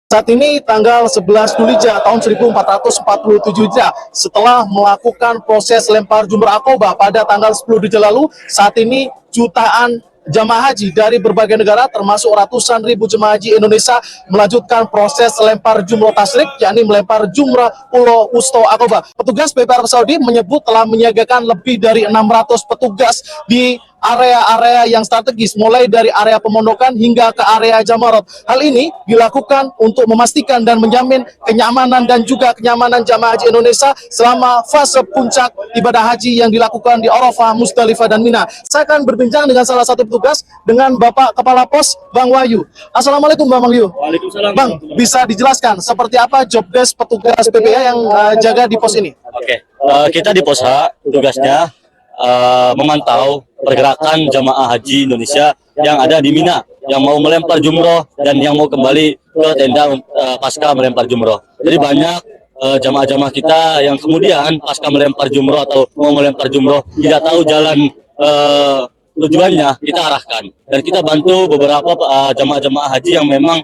Saat ini tanggal 11 Dzulhijjah tahun 1447 Hijriah, setelah melakukan proses lempar jumrah akobah pada tanggal 10 Dzulhijjah lalu, saat ini jutaan jamaah haji dari berbagai negara termasuk ratusan ribu jemaah haji Indonesia melanjutkan proses lempar jumroh tasrik, yakni melempar jumrah Pulau Wusto Aqobah. Petugas BP Arab Saudi menyebut telah menyiagakan lebih dari 600 petugas di area-area yang strategis, mulai dari area pemondokan hingga ke area Jamarot. Hal ini dilakukan untuk memastikan dan menjamin kenyamanan dan juga kenyamanan jamaah haji Indonesia selama fase puncak ibadah haji yang dilakukan di Arafah, Musdalifah, dan Mina. Saya akan berbincang dengan salah satu petugas, dengan Bapak Kepala Pos, Bang Wahyu. Assalamualaikum Bang Wahyu. Waalaikumsalam. Bang, bisa dijelaskan seperti apa job desk petugas PPA yang jaga di pos ini? Oke, kita di pos H tugasnya memantau pergerakan jamaah haji Indonesia yang ada di Mina, yang mau melempar jumroh dan yang mau kembali ke tenda pasca melempar jumroh. Jadi banyak jamaah-jamaah kita yang kemudian pasca melempar jumroh atau mau melempar jumroh tidak tahu jalan tujuannya, kita arahkan dan kita bantu beberapa jamaah-jamaah haji yang memang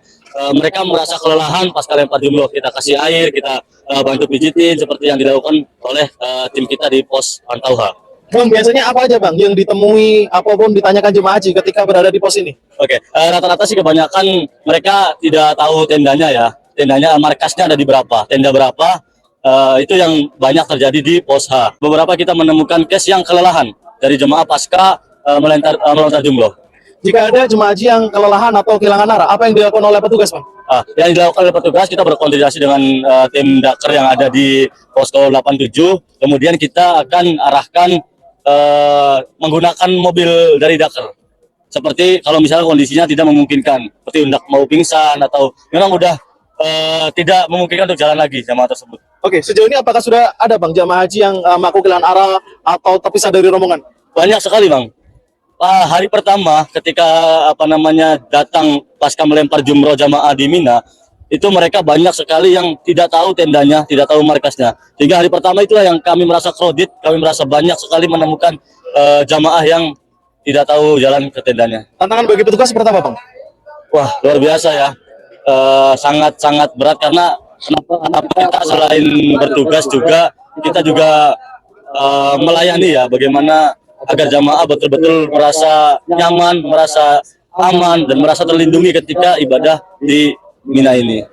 mereka merasa kelelahan pasca lempar jumroh. Kita kasih air, kita bantu pijitin seperti yang dilakukan oleh tim kita di pos pantau H. Bang, biasanya apa aja Bang yang ditemui apapun ditanyakan jemaah haji ketika berada di pos ini? Oke, rata-rata sih kebanyakan mereka tidak tahu tendanya ya. Tendanya, markasnya ada di berapa, tenda berapa, itu yang banyak terjadi di pos H. Beberapa kita menemukan case yang kelelahan dari jemaah pasca melontar jumroh. Jika ada jemaah haji yang kelelahan atau kehilangan arah, apa yang dilakukan oleh petugas Bang? Yang dilakukan oleh petugas, kita berkoordinasi dengan tim Dakar yang ada di posko 87. Kemudian kita akan arahkan menggunakan mobil dari Dakar. Seperti kalau misalnya kondisinya tidak memungkinkan, seperti hendak mau pingsan atau memang udah tidak memungkinkan untuk jalan lagi jamaah tersebut. Oke, sejauh ini apakah sudah ada Bang jamaah haji yang mengaku kehilangan arah atau terpisah dari rombongan? Banyak sekali Bang. Hari pertama ketika datang pasca melempar jumroh jamaah di Mina, itu mereka banyak sekali yang tidak tahu tendanya, tidak tahu markasnya. Sehingga hari pertama itulah yang kami merasa crowded, kami merasa banyak sekali menemukan jamaah yang tidak tahu jalan ke tendanya. Tantangan bagi petugas seperti apa Bang? Wah, luar biasa ya. Sangat-sangat berat karena kenapa kita selain bertugas juga, kita juga melayani ya, bagaimana agar jamaah betul-betul merasa nyaman, merasa aman, dan merasa terlindungi ketika ibadah di Mina ini.